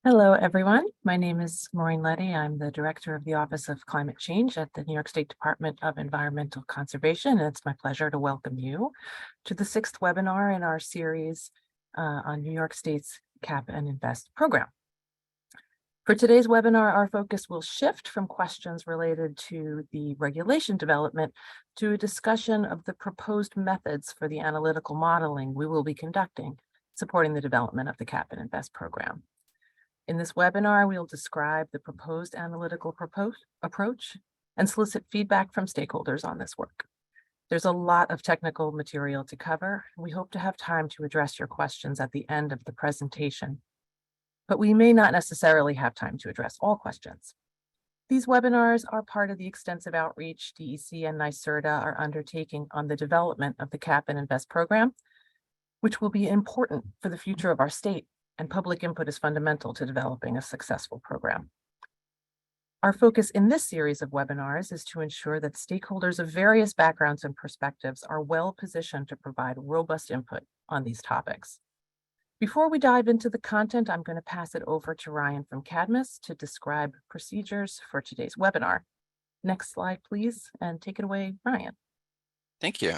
Hello, everyone. My name is Maureen Letty. I'm the Director of the Office of Climate Change at the New York State Department of Environmental Conservation. And it's my pleasure to welcome you to the sixth webinar in our series on New York State's Cap and Invest program. For today's webinar, our focus will shift from questions related to the regulation development to a discussion of the proposed methods for the analytical modeling we will be conducting, supporting the development of the Cap and Invest program. In this webinar, we'll describe the proposed analytical approach and solicit feedback from stakeholders on this work. There's a lot of technical material to cover. We hope to have time to address your questions at the end of the presentation, but we may not necessarily have time to address all questions. These webinars are part of the extensive outreach DEC and NYSERDA are undertaking on the development of the Cap and Invest program, which will be important for the future of our state, and public input is fundamental to developing a successful program. Our focus in this series of webinars is to ensure that stakeholders of various backgrounds and perspectives are well positioned to provide robust input on these topics. Before we dive into the content, I'm going to pass it over to Ryan from Cadmus to describe procedures for today's webinar. Next slide, please, and take it away, Ryan. Thank you.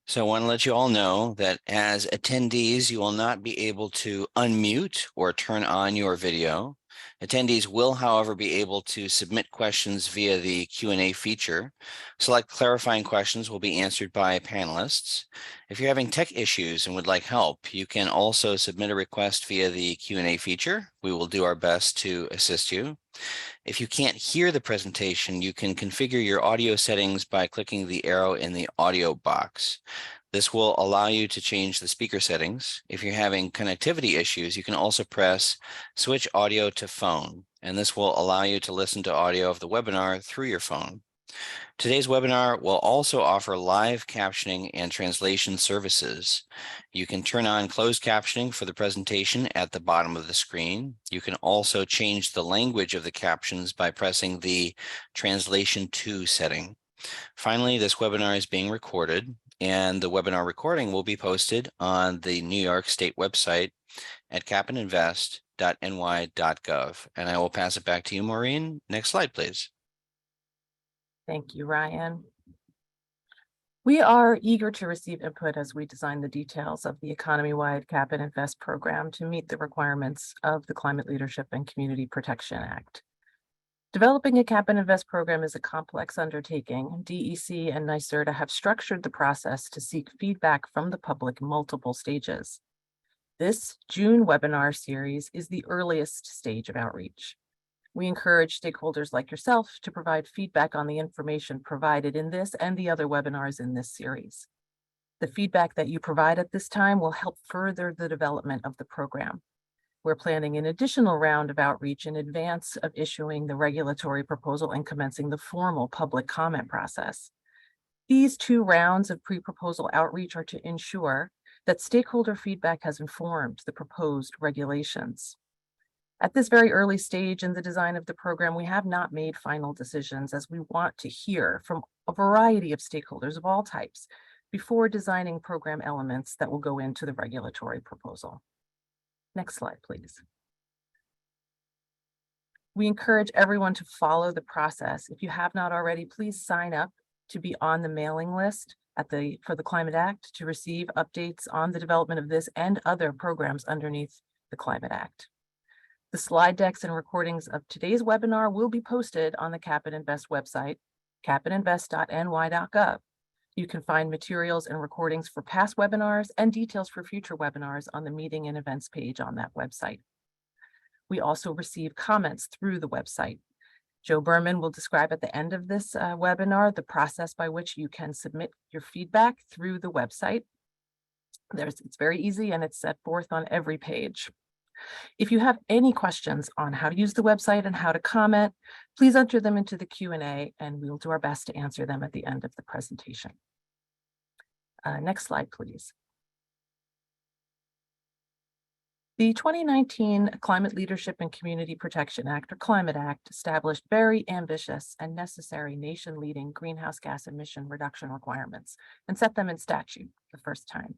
So I want to let you all know that as attendees, you will not be able to unmute or turn on your video. Attendees will, however, be able to submit questions via the Q&A feature. Select clarifying questions will be answered by panelists. If you're having tech issues and would like help, you can also submit a request via the Q&A feature. We will do our best to assist you. If you can't hear the presentation, you can configure your audio settings by clicking the arrow in the audio box. This will allow you to change the speaker settings. If you're having connectivity issues, you can also press switch audio to phone, and this will allow you to listen to audio of the webinar through your phone. Today's webinar will also offer live captioning and translation services. You can turn on closed captioning for the presentation at the bottom of the screen. You can also change the language of the captions by pressing the translation to setting. Finally, this webinar is being recorded, and the webinar recording will be posted on the New York State website at capandinvest.ny.gov. And I will pass it back to you, Maureen. Next slide, please. Thank you, Ryan. We are eager to receive input as we design the details of the economy-wide Cap and Invest program to meet the requirements of the Climate Leadership and Community Protection Act. Developing a Cap and Invest program is a complex undertaking. DEC and NYSERDA have structured the process to seek feedback from the public in multiple stages. This June webinar series is the earliest stage of outreach. We encourage stakeholders like yourself to provide feedback on the information provided in this and the other webinars in this series. The feedback that you provide at this time will help further the development of the program. We're planning an additional round of outreach in advance of issuing the regulatory proposal and commencing the formal public comment process. These two rounds of pre-proposal outreach are to ensure that stakeholder feedback has informed the proposed regulations. At this very early stage in the design of the program, we have not made final decisions as we want to hear from a variety of stakeholders of all types before designing program elements that will go into the regulatory proposal. Next slide, please. We encourage everyone to follow the process. If you have not already, please sign up to be on the mailing list for the Climate Act to receive updates on the development of this and other programs underneath the Climate Act. The slide decks and recordings of today's webinar will be posted on the Cap and Invest website, capandinvest.ny.gov. You can find materials and recordings for past webinars and details for future webinars on the meeting and events page on that website. We also receive comments through the website. Joe Berman will describe at the end of this webinar the process by which you can submit your feedback through the website. It's very easy and it's set forth on every page. If you have any questions on how to use the website and how to comment, please enter them into the Q&A and we will do our best to answer them at the end of the presentation. Next slide, please. The 2019 Climate Leadership and Community Protection Act, or Climate Act, established very ambitious and necessary nation-leading greenhouse gas emission reduction requirements and set them in statute the first time.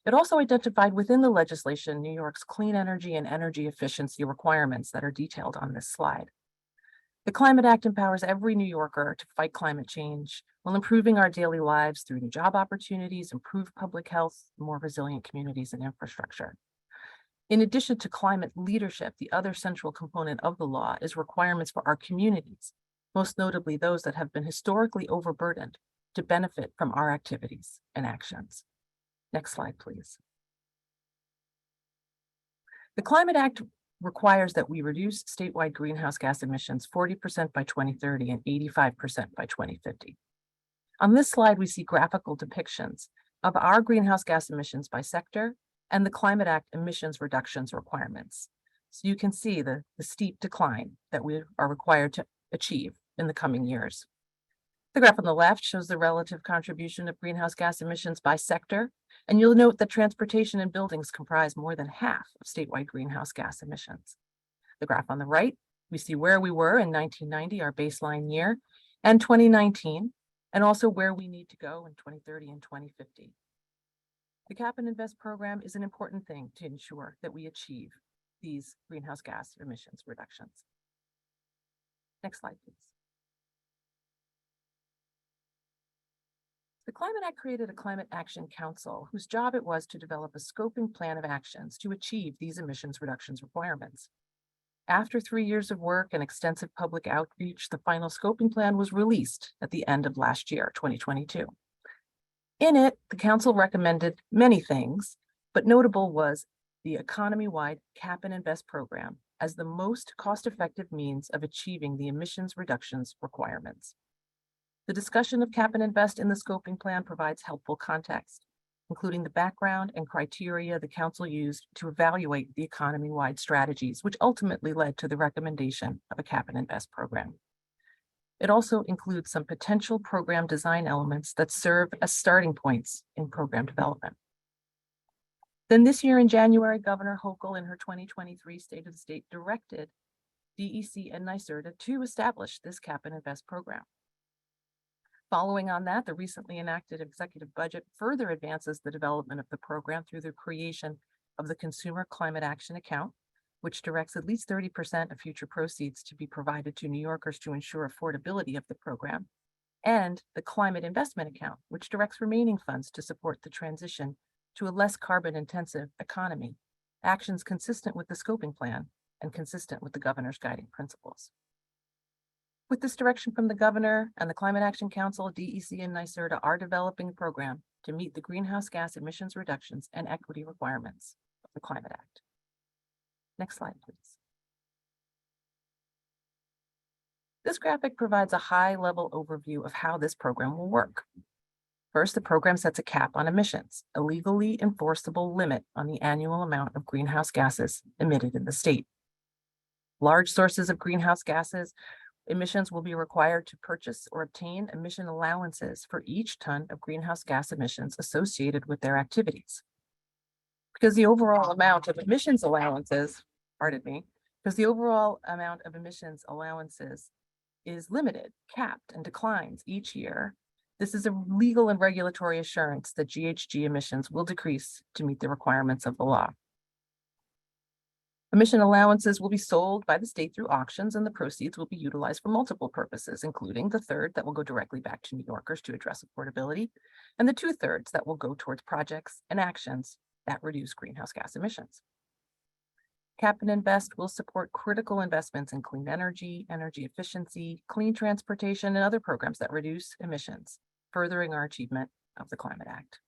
It also identified within the legislation New York's clean energy and energy efficiency requirements that are detailed on this slide. The Climate Act empowers every New Yorker to fight climate change while improving our daily lives through new job opportunities, improved public health, more resilient communities and infrastructure. In addition to climate leadership, the other central component of the law is requirements for our communities, most notably those that have been historically overburdened, to benefit from our activities and actions. Next slide, please. The Climate Act requires that we reduce statewide greenhouse gas emissions 40% by 2030 and 85% by 2050. On this slide, we see graphical depictions of our greenhouse gas emissions by sector and the Climate Act emissions reductions requirements. So you can see the steep decline that we are required to achieve in the coming years. The graph on the left shows the relative contribution of greenhouse gas emissions by sector, and you'll note that transportation and buildings comprise more than half of statewide greenhouse gas emissions. The graph on the right, we see where we were in 1990, our baseline year, and 2019, and also where we need to go in 2030 and 2050. The Cap and Invest program is an important thing to ensure that we achieve these greenhouse gas emissions reductions. Next slide, please. The Climate Act created a Climate Action Council whose job it was to develop a scoping plan of actions to achieve these emissions reductions requirements. After 3 years of work and extensive public outreach, the final scoping plan was released at the end of last year, 2022. In it, the council recommended many things, but notable was the economy-wide Cap and Invest program as the most cost-effective means of achieving the emissions reductions requirements. The discussion of Cap and Invest in the scoping plan provides helpful context, including the background and criteria the council used to evaluate the economy-wide strategies, which ultimately led to the recommendation of a Cap and Invest program. It also includes some potential program design elements that serve as starting points in program development. Then this year in January, Governor Hochul in her 2023 State of the State directed DEC and NYSERDA to establish this Cap and Invest program. Following on that, the recently enacted executive budget further advances the development of the program through the creation of the Consumer Climate Action Account, which directs at least 30% of future proceeds to be provided to New Yorkers to ensure affordability of the program, and the Climate Investment Account, which directs remaining funds to support the transition to a less carbon-intensive economy, actions consistent with the scoping plan and consistent with the governor's guiding principles. With this direction from the governor and the Climate Action Council, DEC and NYSERDA are developing a program to meet the greenhouse gas emissions reductions and equity requirements of the Climate Act. Next slide, please. This graphic provides a high-level overview of how this program will work. First, the program sets a cap on emissions, a legally enforceable limit on the annual amount of greenhouse gases emitted in the state. Large sources of greenhouse gases emissions will be required to purchase or obtain emission allowances for each ton of greenhouse gas emissions associated with their activities. Because the overall amount of emissions allowances, is limited, capped, and declines each year, this is a legal and regulatory assurance that GHG emissions will decrease to meet the requirements of the law. Emission allowances will be sold by the state through auctions, and the proceeds will be utilized for multiple purposes, including the third that will go directly back to New Yorkers to address affordability, and the 2/3 that will go towards projects and actions that reduce greenhouse gas emissions. Cap and Invest will support critical investments in clean energy, energy efficiency, clean transportation, and other programs that reduce emissions, furthering our achievement of the Climate Act.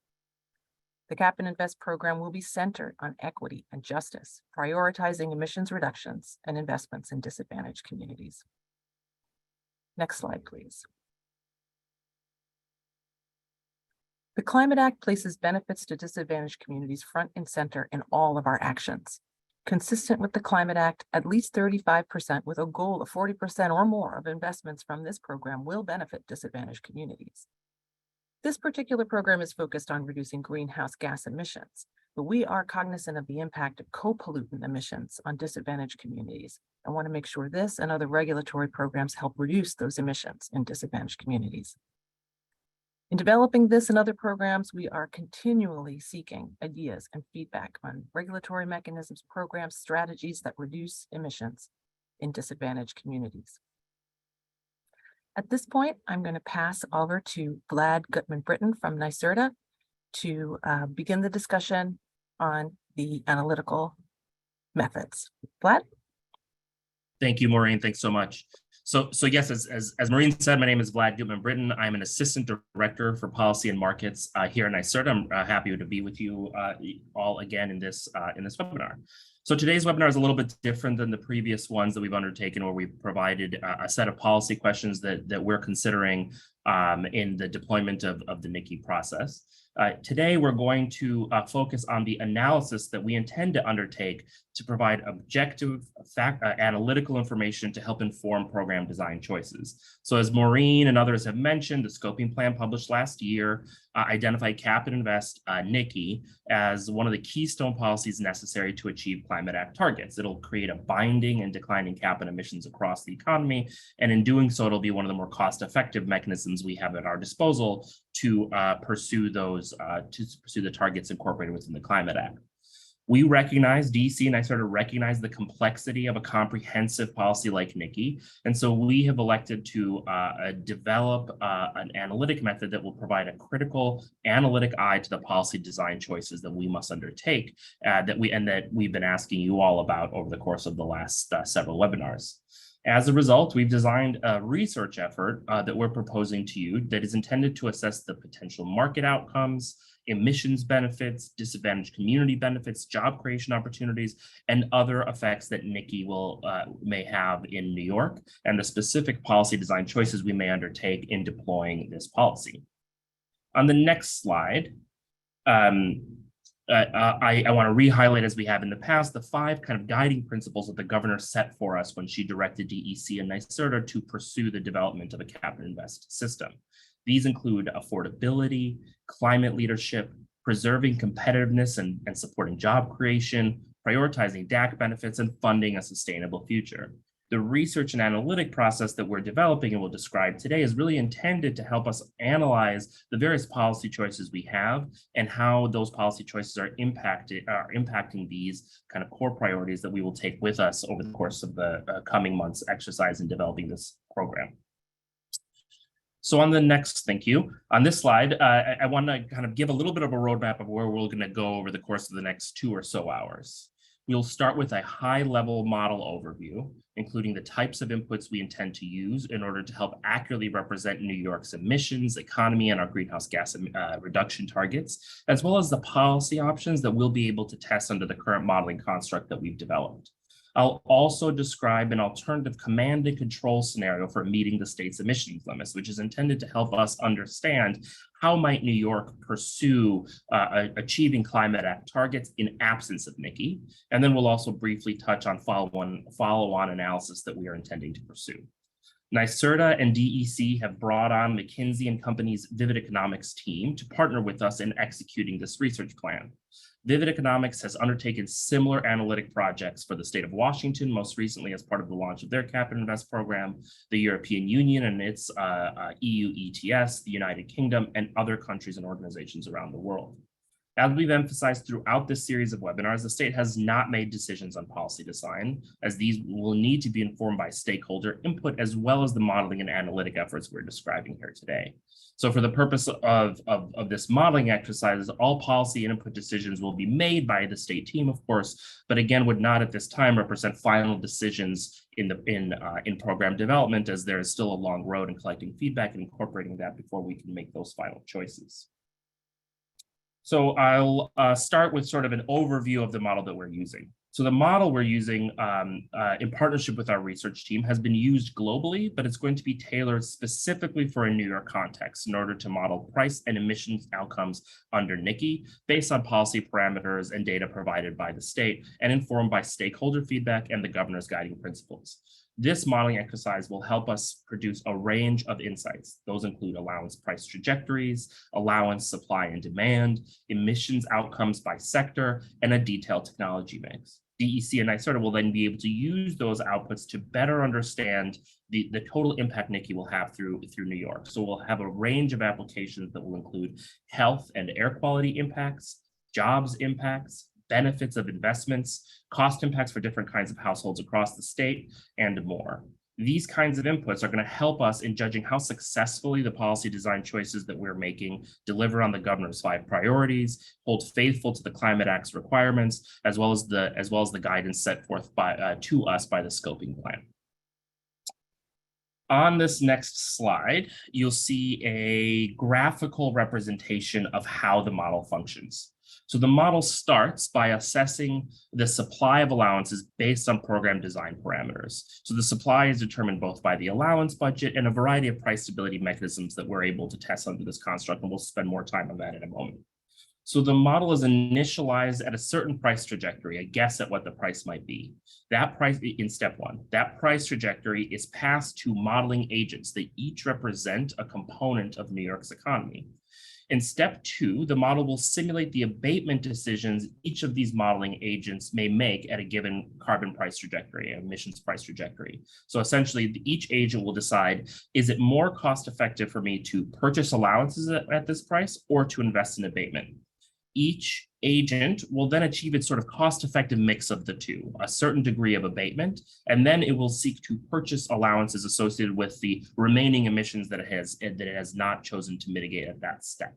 The Cap and Invest program will be centered on equity and justice, prioritizing emissions reductions and investments in disadvantaged communities. Next slide, please. The Climate Act places benefits to disadvantaged communities front and center in all of our actions. Consistent with the Climate Act, at least 35% with a goal of 40% or more of investments from this program will benefit disadvantaged communities. This particular program is focused on reducing greenhouse gas emissions, but we are cognizant of the impact of co-pollutant emissions on disadvantaged communities and want to make sure this and other regulatory programs help reduce those emissions in disadvantaged communities. In developing this and other programs, we are continually seeking ideas and feedback on regulatory mechanisms, programs, strategies that reduce emissions in disadvantaged communities. At this point, I'm going to pass over to Vlad Gutman-Britton from NYSERDA to begin the discussion on the analytical methods. Vlad? Thank you, Maureen. Thanks so much. So yes, as Maureen said, my name is Vlad Gutman-Britton. I'm an assistant director for policy and markets here at NYSERDA. I'm happy to be with you all again in this webinar. So today's webinar is a little bit different than the previous ones that we've undertaken, where we provided a set of policy questions that we're considering in the deployment of the NICI process. Today, we're going to focus on the analysis that we intend to undertake to provide objective, analytical information to help inform program design choices. So as Maureen and others have mentioned, the scoping plan published last year identified Cap and Invest NICI as one of the keystone policies necessary to achieve Climate Act targets. It'll create a binding and declining cap on emissions across the economy, and in doing so, it'll be one of the more cost-effective mechanisms we have at our disposal to pursue the targets incorporated within the Climate Act. We recognize, DEC and NYSERDA recognize the complexity of a comprehensive policy like NICI, and so we have elected to develop an analytic method that will provide a critical analytic eye to the policy design choices that we must undertake, that we've been asking you all about over the course of the last several webinars. As a result, we've designed a research effort that we're proposing to you that is intended to assess the potential market outcomes, emissions benefits, disadvantaged community benefits, job creation opportunities, and other effects that NICI may have in New York, and the specific policy design choices we may undertake in deploying this policy. On the next slide, I want to re-highlight, as we have in the past, the 5 kind of guiding principles that the governor set for us when she directed DEC and NYSERDA to pursue the development of a Cap and Invest system. These include affordability, climate leadership, preserving competitiveness and supporting job creation, prioritizing DAC benefits, and funding a sustainable future. The research and analytic process that we're developing and will describe today is really intended to help us analyze the various policy choices we have and how those policy choices are impacting these kind of core priorities that we will take with us over the course of the coming months exercise in developing this program. So on the next, thank you. On this slide, I want to kind of give a little bit of a roadmap of where we're going to go over the course of the next 2 or so hours. We'll start with a high-level model overview, including the types of inputs we intend to use in order to help accurately represent New York's emissions, economy, and our greenhouse gas reduction targets, as well as the policy options that we'll be able to test under the current modeling construct that we've developed. I'll also describe an alternative command and control scenario for meeting the state's emissions limits, which is intended to help us understand how might New York pursue achieving Climate Act targets in absence of NICI. And then we'll also briefly touch on follow-on analysis that we are intending to pursue. NYSERDA and DEC have brought on McKinsey and Company's Vivid Economics team to partner with us in executing this research plan. Vivid Economics has undertaken similar analytic projects for the state of Washington, most recently as part of the launch of their Cap and Invest program, the European Union and its EU ETS, the United Kingdom, and other countries and organizations around the world. As we've emphasized throughout this series of webinars, the state has not made decisions on policy design, as these will need to be informed by stakeholder input, as well as the modeling and analytic efforts we're describing here today. So for the purpose of this modeling exercise, all policy and input decisions will be made by the state team, of course, but again, would not at this time represent final decisions in program development, as there is still a long road in collecting feedback and incorporating that before we can make those final choices. So I'll start with sort of an overview of the model that we're using. So the model we're using in partnership with our research team has been used globally, but it's going to be tailored specifically for a New York context in order to model price and emissions outcomes under NICI based on policy parameters and data provided by the state and informed by stakeholder feedback and the governor's guiding principles. This modeling exercise will help us produce a range of insights. Those include allowance price trajectories, allowance supply and demand, emissions outcomes by sector, and a detailed technology mix. DEC and NYSERDA will then be able to use those outputs to better understand the total impact NICI will have through New York. So we'll have a range of applications that will include health and air quality impacts, jobs impacts, benefits of investments, cost impacts for different kinds of households across the state, and more. These kinds of inputs are going to help us in judging how successfully the policy design choices that we're making deliver on the governor's 5 priorities, hold faithful to the Climate Act's requirements, as well as the guidance set forth to us by the scoping plan. On this next slide, you'll see a graphical representation of how the model functions. So the model starts by assessing the supply of allowances based on program design parameters. So the supply is determined both by the allowance budget and a variety of price stability mechanisms that we're able to test under this construct, and we'll spend more time on that in a moment. So the model is initialized at a certain price trajectory, a guess at what the price might be. That price in step 1, that price trajectory is passed to modeling agents that each represent a component of New York's economy. In step 2, the model will simulate the abatement decisions each of these modeling agents may make at a given carbon price trajectory, emissions price trajectory. So essentially, each agent will decide, is it more cost effective for me to purchase allowances at this price or to invest in abatement? Each agent will then achieve its sort of cost-effective mix of the two, a certain degree of abatement, and then it will seek to purchase allowances associated with the remaining emissions that it has not chosen to mitigate at that step.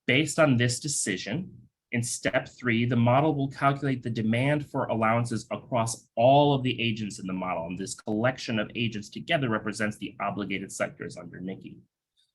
Based on this decision, in step 3, the model will calculate the demand for allowances across all of the agents in the model, and this collection of agents together represents the obligated sectors under NICI.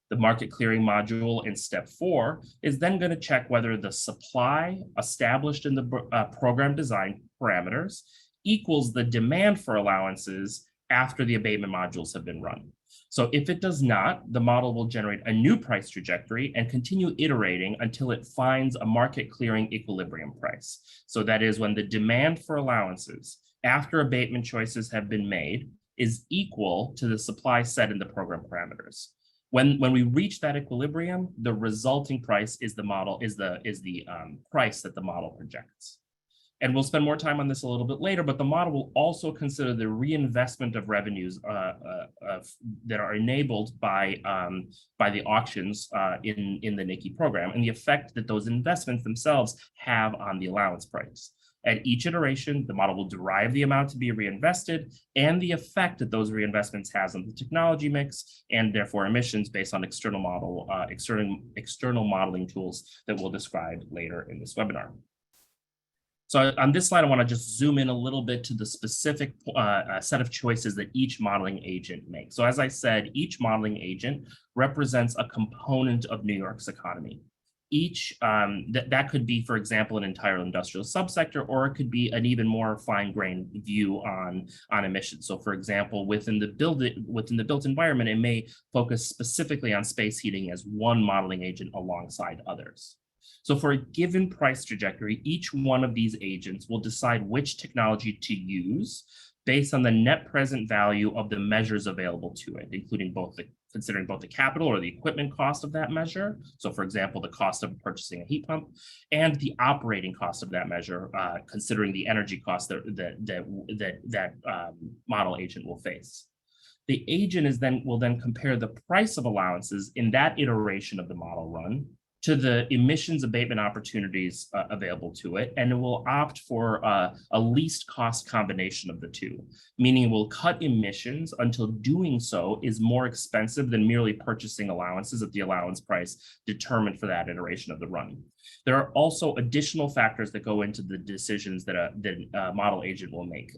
The market clearing module in step 4 is then going to check whether the supply established in the program design parameters equals the demand for allowances after the abatement modules have been run. So if it does not, the model will generate a new price trajectory and continue iterating until it finds a market clearing equilibrium price. So that is when the demand for allowances after abatement choices have been made is equal to the supply set in the program parameters. When we reach that equilibrium, the resulting price is the price that the model projects. And we'll spend more time on this a little bit later, but the model will also consider the reinvestment of revenues that are enabled by the auctions in the NICI program and the effect that those investments themselves have on the allowance price. At each iteration, the model will derive the amount to be reinvested and the effect that those reinvestments has on the technology mix and therefore emissions based on external modeling tools that we'll describe later in this webinar. So on this slide, I want to just zoom in a little bit to the specific set of choices that each modeling agent makes. So as I said, each modeling agent represents a component of New York's economy. Each, that could be, for example, an entire industrial subsector, or it could be an even more fine-grained view on emissions. So for example, within the built environment, it may focus specifically on space heating as one modeling agent alongside others. So for a given price trajectory, each one of these agents will decide which technology to use based on the net present value of the measures available to it, including considering both the capital or the equipment cost of that measure. So for example, the cost of purchasing a heat pump and the operating cost of that measure, considering the energy cost that model agent will face. The agent will then compare the price of allowances in that iteration of the model run to the emissions abatement opportunities available to it, and it will opt for a least cost combination of the two, meaning it will cut emissions until doing so is more expensive than merely purchasing allowances at the allowance price determined for that iteration of the run. There are also additional factors that go into the decisions that a model agent will make.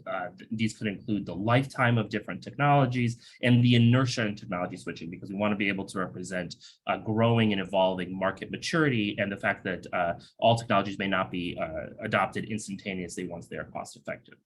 These could include the lifetime of different technologies and the inertia in technology switching, because we want to be able to represent a growing and evolving market maturity and the fact that all technologies may not be adopted instantaneously once they are cost effective.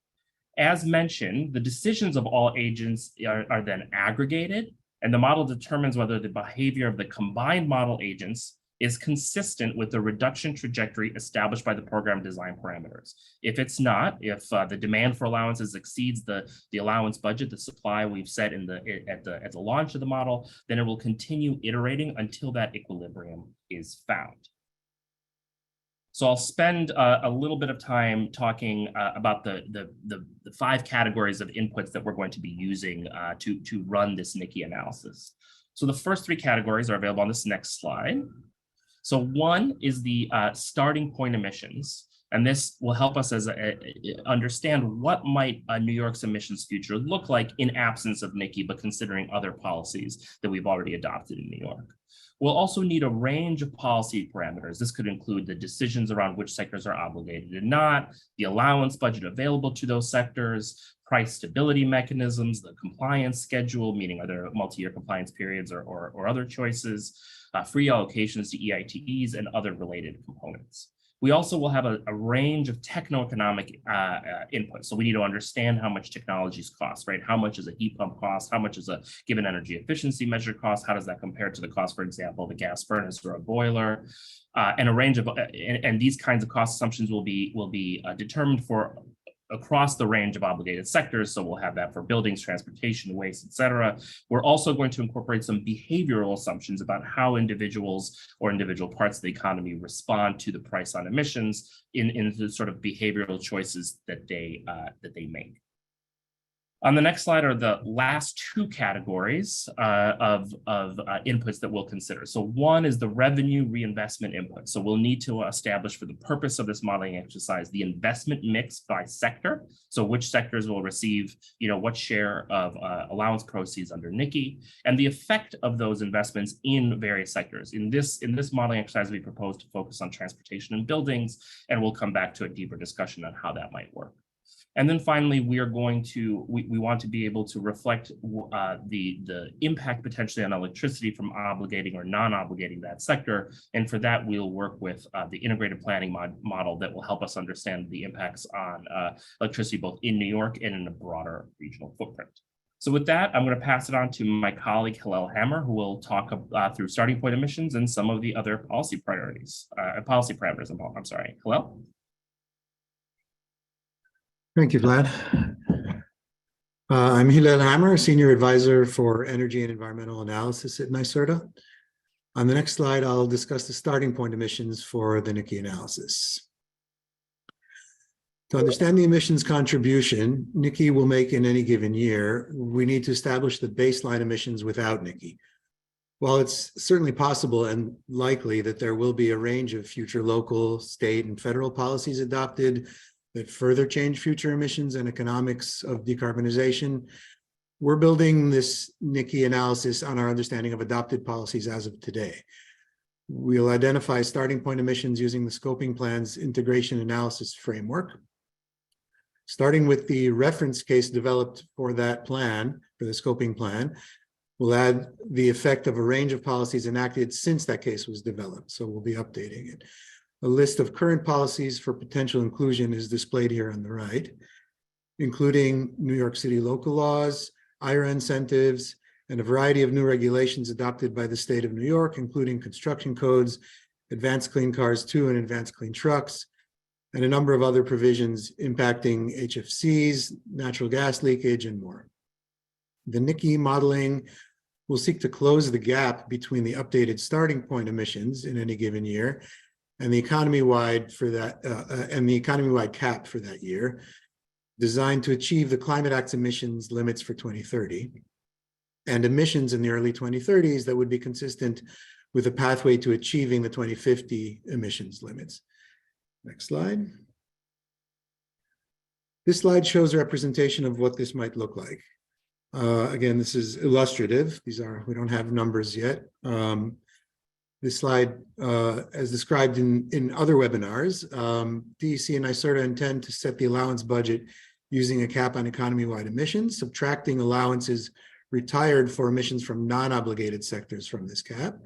As mentioned, the decisions of all agents are then aggregated, and the model determines whether the behavior of the combined model agents is consistent with the reduction trajectory established by the program design parameters. If it's not, if the demand for allowances exceeds the allowance budget, the supply we've set at the launch of the model, then it will continue iterating until that equilibrium is found. So I'll spend a little bit of time talking about the 5 categories of inputs that we're going to be using to run this NICI analysis. So the first 3 categories are available on this next slide. So one is the starting point emissions, and this will help us understand what might New York's emissions future look like in absence of NICI, but considering other policies that we've already adopted in New York. We'll also need a range of policy parameters. This could include the decisions around which sectors are obligated and not, the allowance budget available to those sectors, price stability mechanisms, the compliance schedule, meaning are there multi-year compliance periods or other choices, free allocations to EITEs, and other related components. We also will have a range of techno-economic inputs. So we need to understand how much technologies cost, right? How much is a heat pump cost? How much is a given energy efficiency measure cost? How does that compare to the cost, for example, of a gas furnace or a boiler? And a range of, and these kinds of cost assumptions will be determined for across the range of obligated sectors. So we'll have that for buildings, transportation, waste, et cetera. We're also going to incorporate some behavioral assumptions about how individuals or individual parts of the economy respond to the price on emissions in the sort of behavioral choices that they make. On the next slide are the last 2 categories of inputs that we'll consider. So one is the revenue reinvestment input. So we'll need to establish, for the purpose of this modeling exercise, the investment mix by sector. So which sectors will receive, what share of allowance proceeds under NICI, and the effect of those investments in various sectors. In this modeling exercise, we propose to focus on transportation and buildings, and we'll come back to a deeper discussion on how that might work. And then finally, we want to be able to reflect the impact potentially on electricity from obligating or non-obligating that sector. And for that, we'll work with the integrated planning model that will help us understand the impacts on electricity both in New York and in a broader regional footprint. So with that, I'm going to pass it on to my colleague, Hillel Hammer, who will talk through starting point emissions and some of the other policy priorities, policy parameters. I'm sorry, Hillel? Thank you, Vlad. I'm Hillel Hammer, Senior Advisor for Energy and Environmental Analysis at NYSERDA. On the next slide, I'll discuss the starting point emissions for the NICI analysis. To understand the emissions contribution NICI will make in any given year, we need to establish the baseline emissions without NICI. While it's certainly possible and likely that there will be a range of future local, state, and federal policies adopted that further change future emissions and economics of decarbonization, we're building this NICI analysis on our understanding of adopted policies as of today. We'll identify starting point emissions using the scoping plan's integration analysis framework. Starting with the reference case developed for that plan, for the scoping plan, we'll add the effect of a range of policies enacted since that case was developed, so we'll be updating it. A list of current policies for potential inclusion is displayed here on the right, including New York City local laws, IRA incentives, and a variety of new regulations adopted by the state of New York, including construction codes, advanced clean cars 2 and advanced clean trucks, and a number of other provisions impacting HFCs, natural gas leakage, and more. The NICI modeling will seek to close the gap between the updated starting point emissions in any given year and the economy-wide cap for that year, designed to achieve the Climate Act's emissions limits for 2030, and emissions in the early 2030s that would be consistent with a pathway to achieving the 2050 emissions limits. Next slide. This slide shows a representation of what this might look like. Again, this is illustrative. We don't have numbers yet. This slide, as described in other webinars, DEC and NYSERDA intend to set the allowance budget using a cap on economy-wide emissions, subtracting allowances retired for emissions from non-obligated sectors from this cap,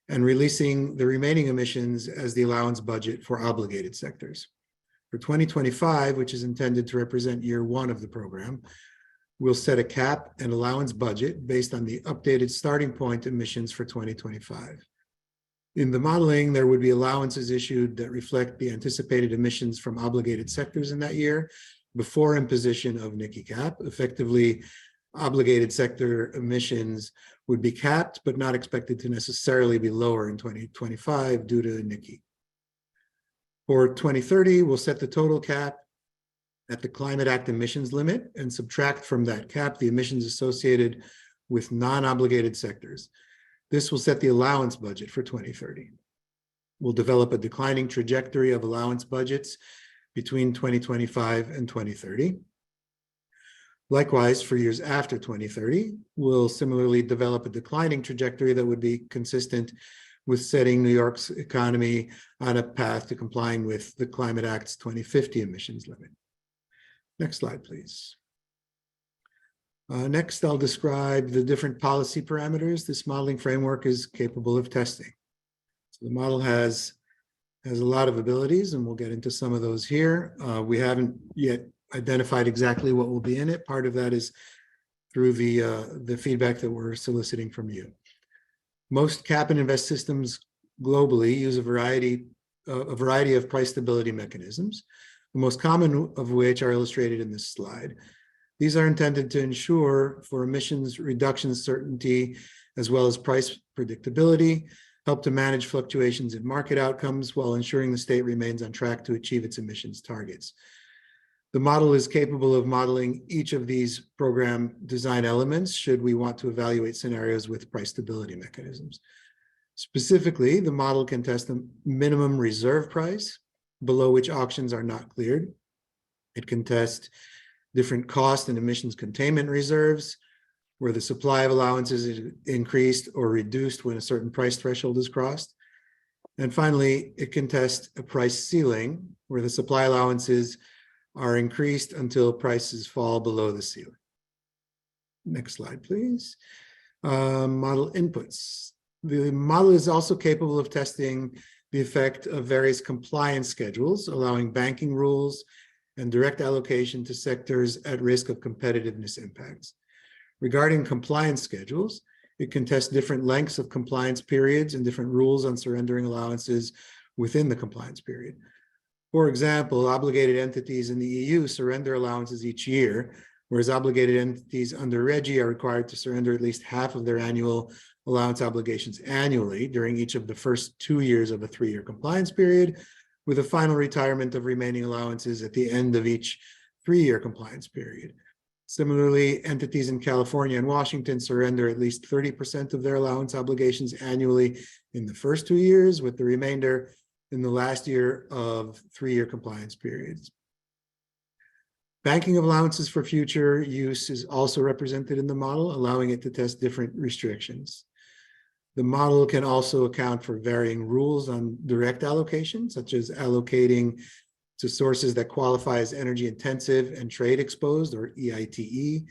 and releasing the remaining emissions as the allowance budget for obligated sectors. For 2025, which is intended to represent year 1 of the program, we'll set a cap and allowance budget based on the updated starting point emissions for 2025. In the modeling, there would be allowances issued that reflect the anticipated emissions from obligated sectors in that year before imposition of NICI cap. Effectively, obligated sector emissions would be capped, but not expected to necessarily be lower in 2025 due to NICI. For 2030, we'll set the total cap at the Climate Act emissions limit and subtract from that cap the emissions associated with non-obligated sectors. This will set the allowance budget for 2030. We'll develop a declining trajectory of allowance budgets between 2025 and 2030. Likewise, for years after 2030, we'll similarly develop a declining trajectory that would be consistent with setting New York's economy on a path to complying with the Climate Act's 2050 emissions limit. Next slide, please. Next, I'll describe the different policy parameters this modeling framework is capable of testing. So the model has a lot of abilities, and we'll get into some of those here. We haven't yet identified exactly what will be in it. Part of that is through the feedback that we're soliciting from you. Most cap and invest systems globally use a variety of price stability mechanisms, the most common of which are illustrated in this slide. These are intended to ensure for emissions reduction certainty, as well as price predictability, help to manage fluctuations in market outcomes while ensuring the state remains on track to achieve its emissions targets. The model is capable of modeling each of these program design elements should we want to evaluate scenarios with price stability mechanisms. Specifically, the model can test the minimum reserve price, below which auctions are not cleared. It can test different cost and emissions containment reserves, where the supply of allowances is increased or reduced when a certain price threshold is crossed. And finally, it can test a price ceiling, where the supply allowances are increased until prices fall below the ceiling. Next slide, please. Model inputs. The model is also capable of testing the effect of various compliance schedules, allowing banking rules and direct allocation to sectors at risk of competitiveness impacts. Regarding compliance schedules, it can test different lengths of compliance periods and different rules on surrendering allowances within the compliance period. For example, obligated entities in the EU surrender allowances each year, whereas obligated entities under RGGI are required to surrender at least half of their annual allowance obligations annually during each of the first 2 years of a 3-year compliance period, with a final retirement of remaining allowances at the end of each 3-year compliance period. Similarly, entities in California and Washington surrender at least 30% of their allowance obligations annually in the first 2 years, with the remainder in the last year of 3-year compliance periods. Banking of allowances for future use is also represented in the model, allowing it to test different restrictions. The model can also account for varying rules on direct allocation, such as allocating to sources that qualify as energy intensive and trade exposed, or EITE,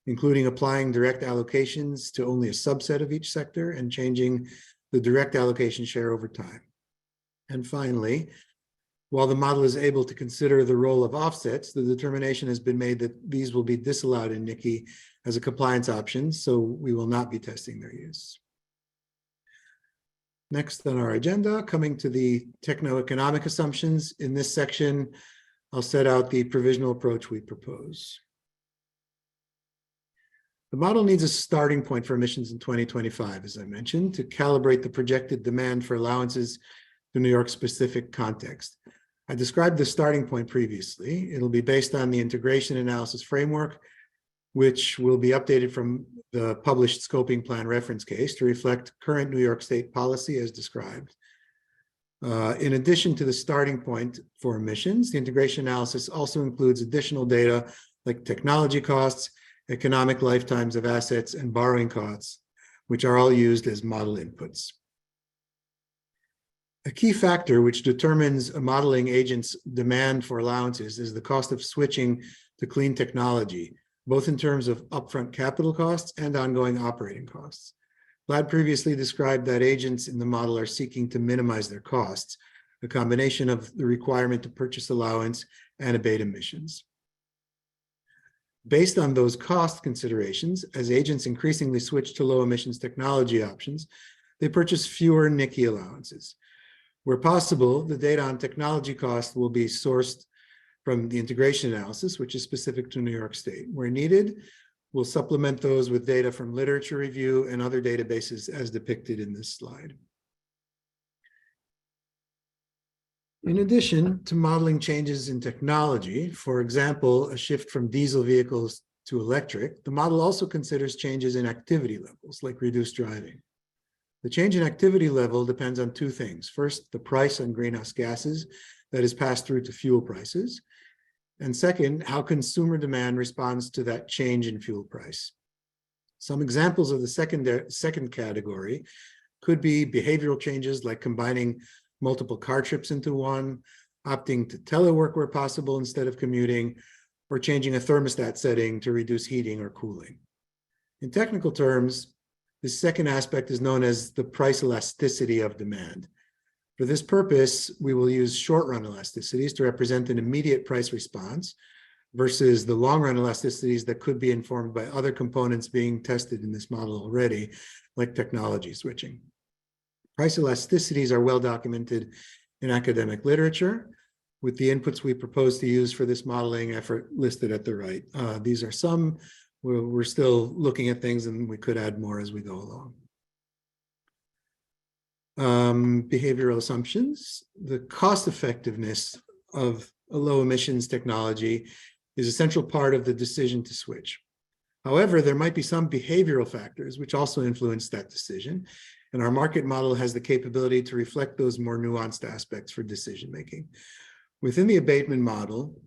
including applying direct allocations to only a subset of each sector and changing the direct allocation share over time. And finally, while the model is able to consider the role of offsets, the determination has been made that these will be disallowed in NYSERDA as a compliance option, so we will not be testing their use. Next on our agenda, coming to the techno-economic assumptions. In this section, I'll set out the provisional approach we propose. The model needs a starting point for emissions in 2025, as I mentioned, to calibrate the projected demand for allowances to New York's specific context. I described the starting point previously. It'll be based on the integration analysis framework, which will be updated from the published scoping plan reference case to reflect current New York State policy as described. In addition to the starting point for emissions, the integration analysis also includes additional data like technology costs, economic lifetimes of assets, and borrowing costs, which are all used as model inputs. A key factor which determines a modeling agent's demand for allowances is the cost of switching to clean technology, both in terms of upfront capital costs and ongoing operating costs. Vlad previously described that agents in the model are seeking to minimize their costs, a combination of the requirement to purchase allowance and abate emissions. Based on those cost considerations, as agents increasingly switch to low emissions technology options, they purchase fewer NYSERDA allowances. Where possible, the data on technology costs will be sourced from the integration analysis, which is specific to New York State. Where needed, we'll supplement those with data from literature review and other databases as depicted in this slide. In addition to modeling changes in technology, for example, a shift from diesel vehicles to electric, the model also considers changes in activity levels, like reduced driving. The change in activity level depends on two things. First, the price on greenhouse gases that is passed through to fuel prices. And second, how consumer demand responds to that change in fuel price. Some examples of the second category could be behavioral changes like combining multiple car trips into one, opting to telework where possible instead of commuting, or changing a thermostat setting to reduce heating or cooling. In technical terms, this second aspect is known as the price elasticity of demand. For this purpose, we will use short-run elasticities to represent an immediate price response versus the long-run elasticities that could be informed by other components being tested in this model already, like technology switching. Price elasticities are well documented in academic literature, with the inputs we propose to use for this modeling effort listed at the right. These are some. We're still looking at things, and we could add more as we go along. Behavioral assumptions. The cost effectiveness of a low emissions technology is a central part of the decision to switch. However, there might be some behavioral factors which also influence that decision, and our market model has the capability to reflect those more nuanced aspects for decision making. Within the abatement model,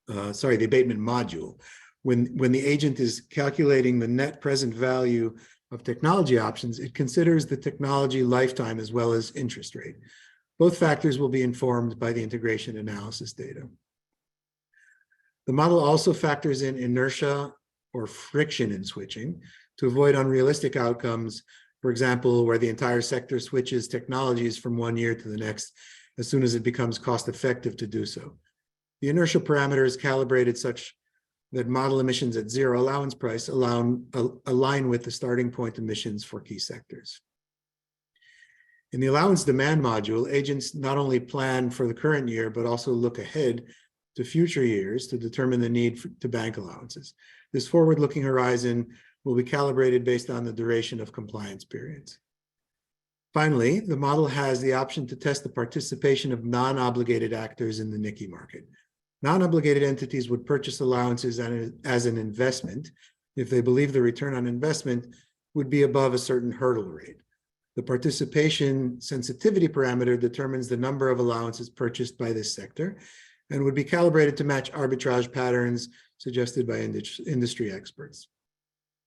the abatement module, when the agent is calculating the net present value of technology options, it considers the technology lifetime as well as interest rate. Both factors will be informed by the integration analysis data. The model also factors in inertia or friction in switching to avoid unrealistic outcomes, for example, where the entire sector switches technologies from one year to the next as soon as it becomes cost effective to do so. The inertial parameter is calibrated such that model emissions at zero allowance price align with the starting point emissions for key sectors. In the allowance demand module, agents not only plan for the current year, but also look ahead to future years to determine the need to bank allowances. This forward-looking horizon will be calibrated based on the duration of compliance periods. Finally, the model has the option to test the participation of non-obligated actors in the NICI market. Non-obligated entities would purchase allowances as an investment if they believe the return on investment would be above a certain hurdle rate. The participation sensitivity parameter determines the number of allowances purchased by this sector and would be calibrated to match arbitrage patterns suggested by industry experts.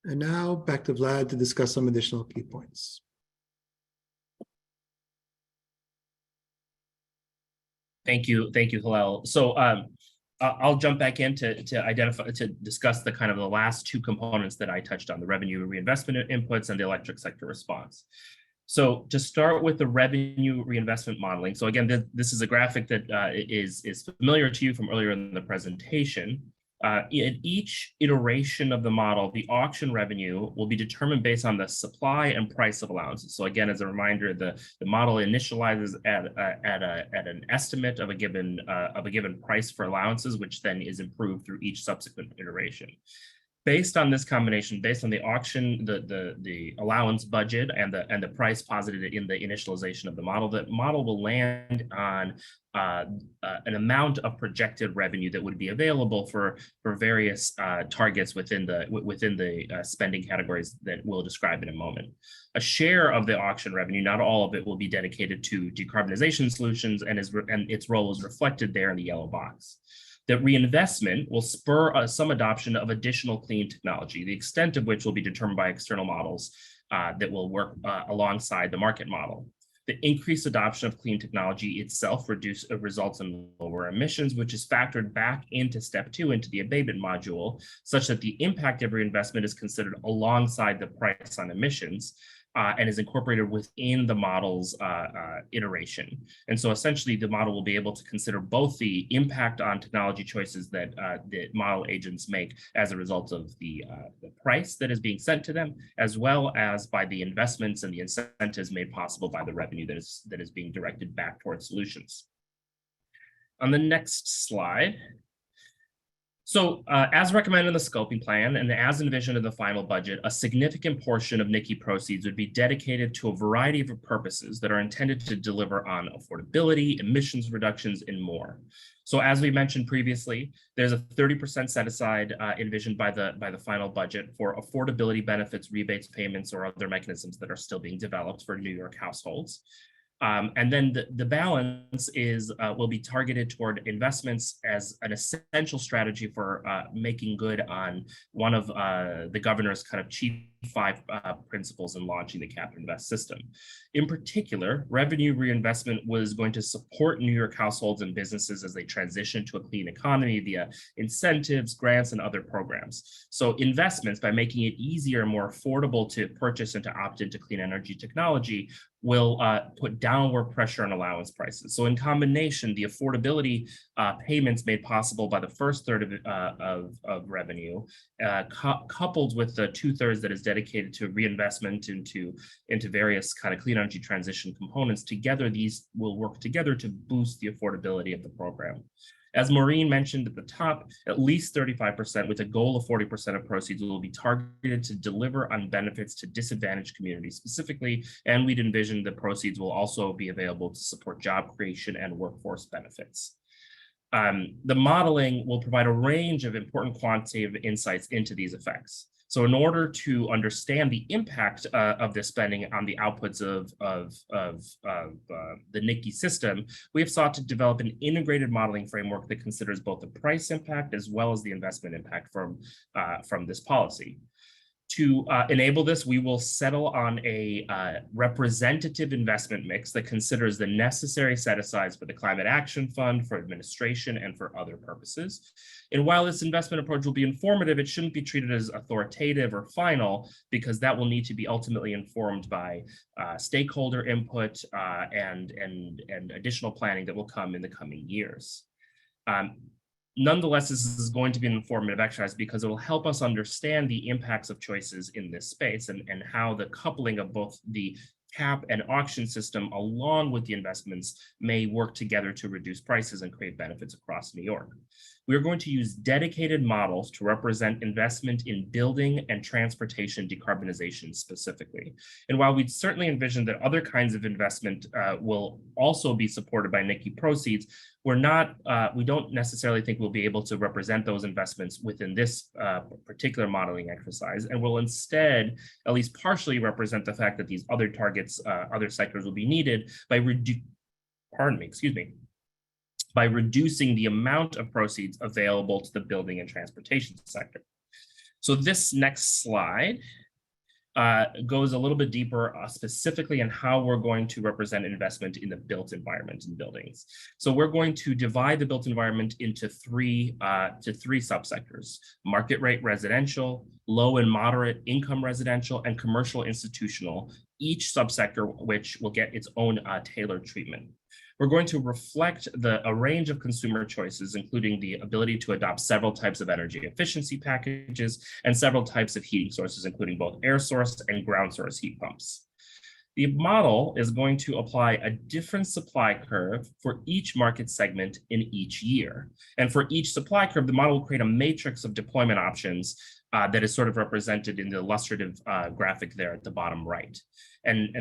And now back to Vlad to discuss some additional key points. Thank you, Hillel. So I'll jump back in to discuss the kind of the last two components that I touched on, the revenue reinvestment inputs and the electric sector response. So to start with the revenue reinvestment modeling. So again, this is a graphic that is familiar to you from earlier in the presentation. In each iteration of the model, the auction revenue will be determined based on the supply and price of allowances. So again, as a reminder, the model initializes at an estimate of a given price for allowances, which then is improved through each subsequent iteration. Based on this combination, based on the auction, the allowance budget and the price posited in the initialization of the model will land on an amount of projected revenue that would be available for various targets within the spending categories that we'll describe in a moment. A share of the auction revenue, not all of it, will be dedicated to decarbonization solutions, and its role is reflected there in the yellow box. That reinvestment will spur some adoption of additional clean technology, the extent of which will be determined by external models that will work alongside the market model. The increased adoption of clean technology itself results in lower emissions, which is factored back into step 2, into the abatement module, such that the impact of reinvestment is considered alongside the price on emissions, and is incorporated within the model's iteration. And so essentially the model will be able to consider both the impact on technology choices that the model agents make as a result of the price that is being sent to them, as well as by the investments and the incentives made possible by the revenue that is being directed back towards solutions. On the next slide. So as recommended in the scoping plan and as envisioned in the final budget, a significant portion of NICI proceeds would be dedicated to a variety of purposes that are intended to deliver on affordability, emissions reductions, and more. So as we mentioned previously, there's a 30% set aside envisioned by the final budget for affordability benefits, rebates, payments, or other mechanisms that are still being developed for New York households. And then the balance is will be targeted toward investments as an essential strategy for making good on one of the governor's kind of chief 5 principles in launching the Cap and Invest system. In particular, revenue reinvestment was going to support New York households and businesses as they transition to a clean economy via incentives, grants, and other programs. So investments, by making it easier and more affordable to purchase and to opt into clean energy technology, will put downward pressure on allowance prices. So in combination, the affordability payments made possible by the first third of revenue, coupled with the 2/3 that is dedicated to reinvestment into various kind of clean energy transition components, together these will work together to boost the affordability of the program. As Maureen mentioned at the top, at least 35% with a goal of 40% of proceeds will be targeted to deliver on benefits to disadvantaged communities specifically, and we'd envision the proceeds will also be available to support job creation and workforce benefits. The modeling will provide a range of important quantitative insights into these effects. So in order to understand the impact of this spending on the outputs of the NICI system, we have sought to develop an integrated modeling framework that considers both the price impact as well as the investment impact from this policy. To enable this, we will settle on a representative investment mix that considers the necessary set-asides for the Climate Action Fund, for administration, and for other purposes. And while this investment approach will be informative, it shouldn't be treated as authoritative or final, because that will need to be ultimately informed by stakeholder input and additional planning that will come in the coming years. Nonetheless, this is going to be an informative exercise because it will help us understand the impacts of choices in this space and how the coupling of both the cap and auction system along with the investments may work together to reduce prices and create benefits across New York. We are going to use dedicated models to represent investment in building and transportation decarbonization specifically. And while we'd certainly envision that other kinds of investment will also be supported by NICI proceeds, we don't necessarily think we'll be able to represent those investments within this particular modeling exercise, and will instead at least partially represent the fact that these other targets, other sectors will be needed by by reducing the amount of proceeds available to the building and transportation sector. So this next slide goes a little bit deeper specifically on how we're going to represent investment in the built environment in buildings. So we're going to divide the built environment into three subsectors: market rate residential, low and moderate income residential, and commercial institutional, each subsector which will get its own tailored treatment. We're going to reflect a range of consumer choices, including the ability to adopt several types of energy efficiency packages and several types of heating sources, including both air source and ground source heat pumps. The model is going to apply a different supply curve for each market segment in each year. And for each supply curve, the model will create a matrix of deployment options that is sort of represented in the illustrative graphic there at the bottom right. And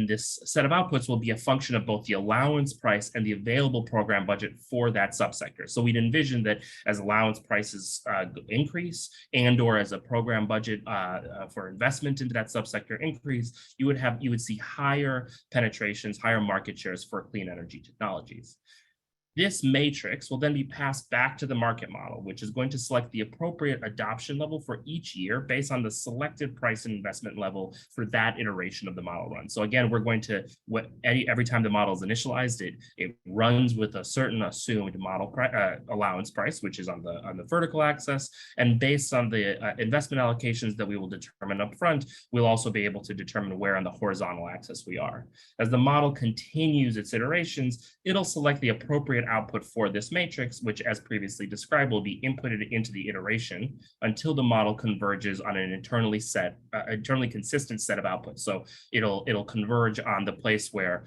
this set of outputs will be a function of both the allowance price and the available program budget for that subsector. So we'd envision that as allowance prices increase and or as a program budget for investment into that subsector increase, you would see higher penetrations, higher market shares for clean energy technologies. This matrix will then be passed back to the market model, which is going to select the appropriate adoption level for each year based on the selected price and investment level for that iteration of the model run. So again, we're going to, every time the model is initialized, it runs with a certain assumed model allowance price, which is on the vertical axis. And based on the investment allocations that we will determine up front, we'll also be able to determine where on the horizontal axis we are. As the model continues its iterations, it'll select the appropriate output for this matrix, which as previously described will be inputted into the iteration until the model converges on an internally consistent set of outputs. So it'll converge on the place where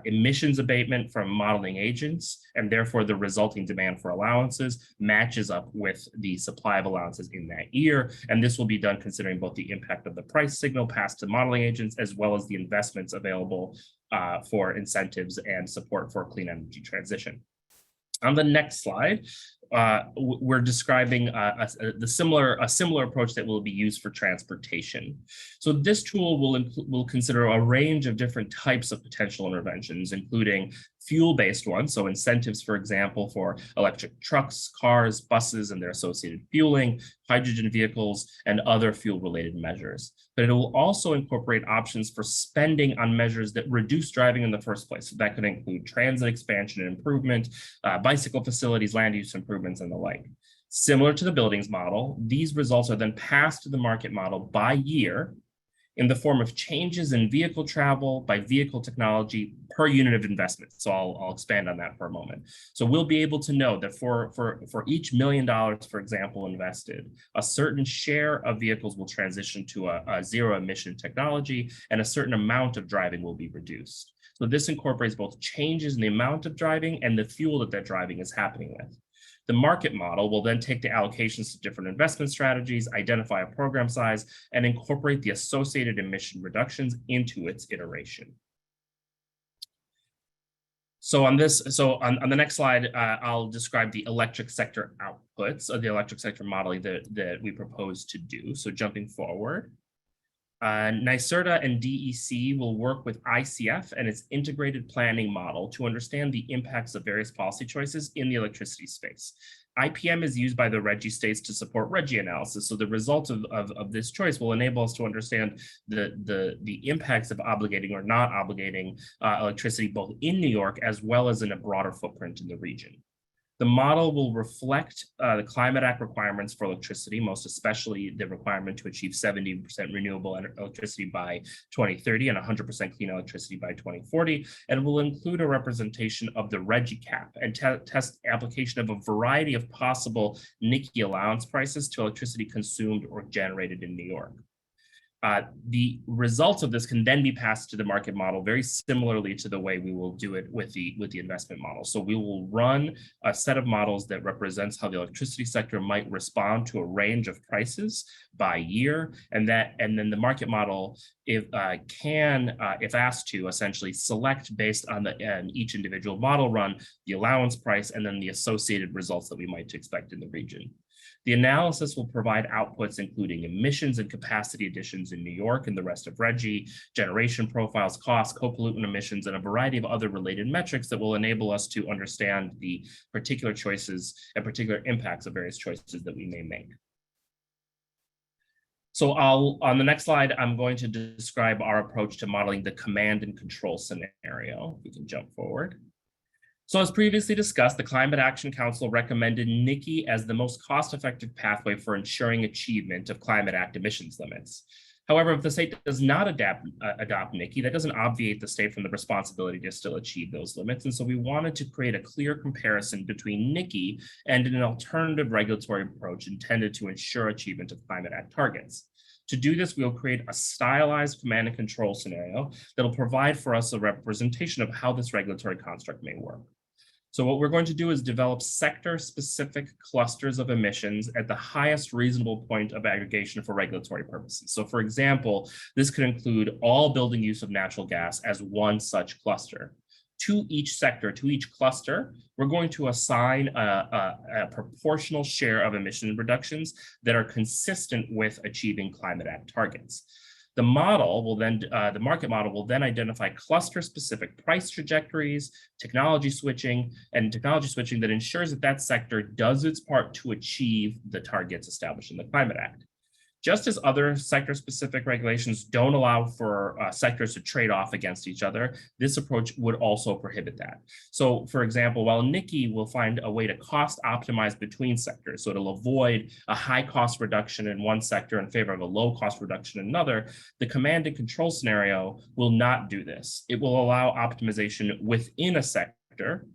emissions abatement from modeling agents, and therefore the resulting demand for allowances matches up with the supply of allowances in that year. And this will be done considering both the impact of the price signal passed to modeling agents, as well as the investments available for incentives and support for clean energy transition. On the next slide, we're describing a similar approach that will be used for transportation. So this tool will consider a range of different types of potential interventions, including fuel-based ones, so incentives, for example, for electric trucks, cars, buses, and their associated fueling, hydrogen vehicles, and other fuel-related measures. But it will also incorporate options for spending on measures that reduce driving in the first place. So that could include transit expansion and improvement, bicycle facilities, land use improvements, and the like. Similar to the buildings model, these results are then passed to the market model by year in the form of changes in vehicle travel by vehicle technology per unit of investment. So I'll expand on that for a moment. So we'll be able to know that for each $1 million, for example, invested, a certain share of vehicles will transition to a zero emission technology, and a certain amount of driving will be reduced. So this incorporates both changes in the amount of driving and the fuel that driving is happening with. The market model will then take the allocations to different investment strategies, identify a program size, and incorporate the associated emission reductions into its iteration. So on the next slide, I'll describe the electric sector outputs of the electric sector modeling that we propose to do. So jumping forward. NYSERDA and DEC will work with ICF and its integrated planning model to understand the impacts of various policy choices in the electricity space. IPM is used by the RGGI states to support RGGI analysis. So the result of this choice will enable us to understand the impacts of obligating or not obligating electricity both in New York as well as in a broader footprint in the region. The model will reflect the Climate Act requirements for electricity, most especially the requirement to achieve 70% renewable electricity by 2030 and 100% clean electricity by 2040, and will include a representation of the RGGI cap and test application of a variety of possible NICI allowance prices to electricity consumed or generated in New York. The results of this can then be passed to the market model very similarly to the way we will do it with the investment model. So we will run a set of models that represents how the electricity sector might respond to a range of prices by year, and then the market model if asked to, essentially select based on each individual model run the allowance price and then the associated results that we might expect in the region. The analysis will provide outputs including emissions and capacity additions in New York and the rest of RGGI, generation profiles, costs, co-pollutant emissions, and a variety of other related metrics that will enable us to understand the particular choices and particular impacts of various choices that we may make. So on the next slide, I'm going to describe our approach to modeling the command and control scenario. We can jump forward. So as previously discussed, the Climate Action Council recommended NICI as the most cost-effective pathway for ensuring achievement of Climate Act emissions limits. However, if the state does not adopt NICI, that doesn't obviate the state from the responsibility to still achieve those limits. And so we wanted to create a clear comparison between NICI and an alternative regulatory approach intended to ensure achievement of Climate Act targets. To do this, we'll create a stylized command and control scenario that'll provide for us a representation of how this regulatory construct may work. So what we're going to do is develop sector-specific clusters of emissions at the highest reasonable point of aggregation for regulatory purposes. So for example, this could include all building use of natural gas as one such cluster. To each sector, to each cluster, we're going to assign a proportional share of emission reductions that are consistent with achieving Climate Act targets. The model will then, the market model will then identify cluster-specific price trajectories, technology switching that ensures that that sector does its part to achieve the targets established in the Climate Act. Just as other sector-specific regulations don't allow for sectors to trade off against each other, this approach would also prohibit that. So, for example, while NICI will find a way to cost optimize between sectors, so it'll avoid a high cost reduction in one sector in favor of a low cost reduction in another, the command and control scenario will not do this. It will allow optimization within a sector,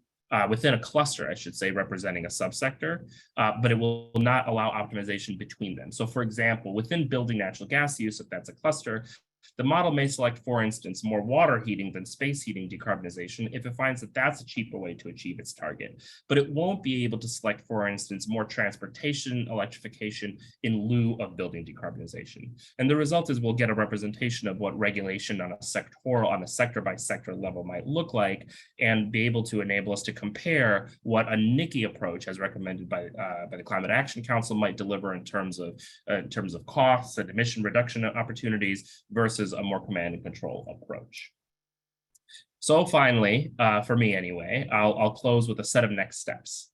within a cluster, I should say, representing a subsector, but it will not allow optimization between them. So for example, within building natural gas use, if that's a cluster, The model may select, for instance, more water heating than space heating decarbonization if it finds that that's a cheaper way to achieve its target. But it won't be able to select, for instance, more transportation electrification in lieu of building decarbonization. And the result is we'll get a representation of what regulation on a sector by sector level might look like, and be able to enable us to compare what a NICI approach, as recommended by the Climate Action Council, might deliver in terms of costs and emission reduction opportunities versus a more command and control approach. So finally, for me anyway, I'll close with a set of next steps.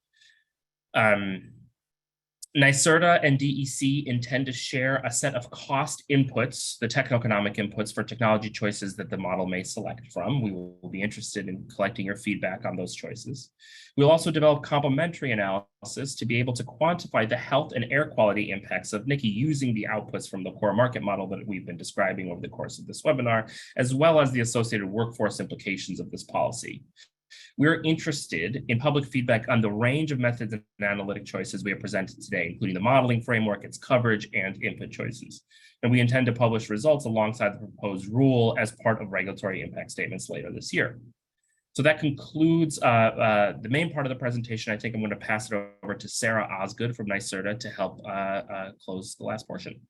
NYSERDA and DEC intend to share a set of cost inputs, the techno-economic inputs for technology choices that the model may select from. We will be interested in collecting your feedback on those choices. We'll also develop complementary analysis to be able to quantify the health and air quality impacts of NICI using the outputs from the core market model that we've been describing over the course of this webinar, as well as the associated workforce implications of this policy. We're interested in public feedback on the range of methods and analytic choices we have presented today, including the modeling framework, its coverage, and input choices. And we intend to publish results alongside the proposed rule as part of regulatory impact statements later this year. So that concludes the main part of the presentation. I think I'm going to pass it over to Sarah Osgood from NYSERDA to help close the last portion.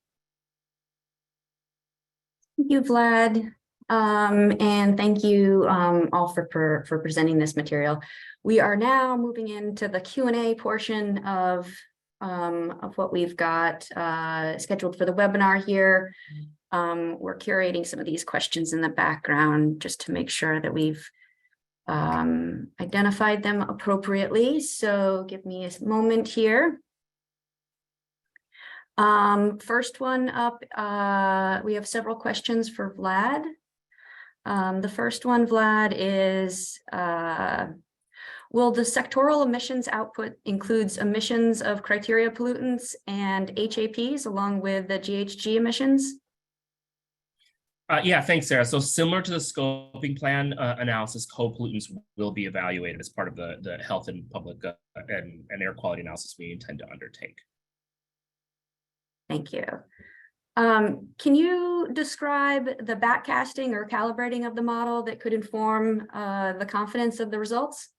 Thank you, Vlad. And thank you all for presenting this material. We are now moving into the Q&A portion of what we've got scheduled for the webinar here. We're curating some of these questions in the background just to make sure that we've identified them appropriately. So give me a moment here. First one up, we have several questions for Vlad. The first one, Vlad, is, will the sectoral emissions output includes emissions of criteria pollutants and HAPs along with the GHG emissions? Yeah, thanks, Sarah. So similar to the scoping plan analysis, co-pollutants will be evaluated as part of the health and public and air quality analysis we intend to undertake. Thank you. Can you describe the backcasting or calibrating of the model that could inform the confidence of the results?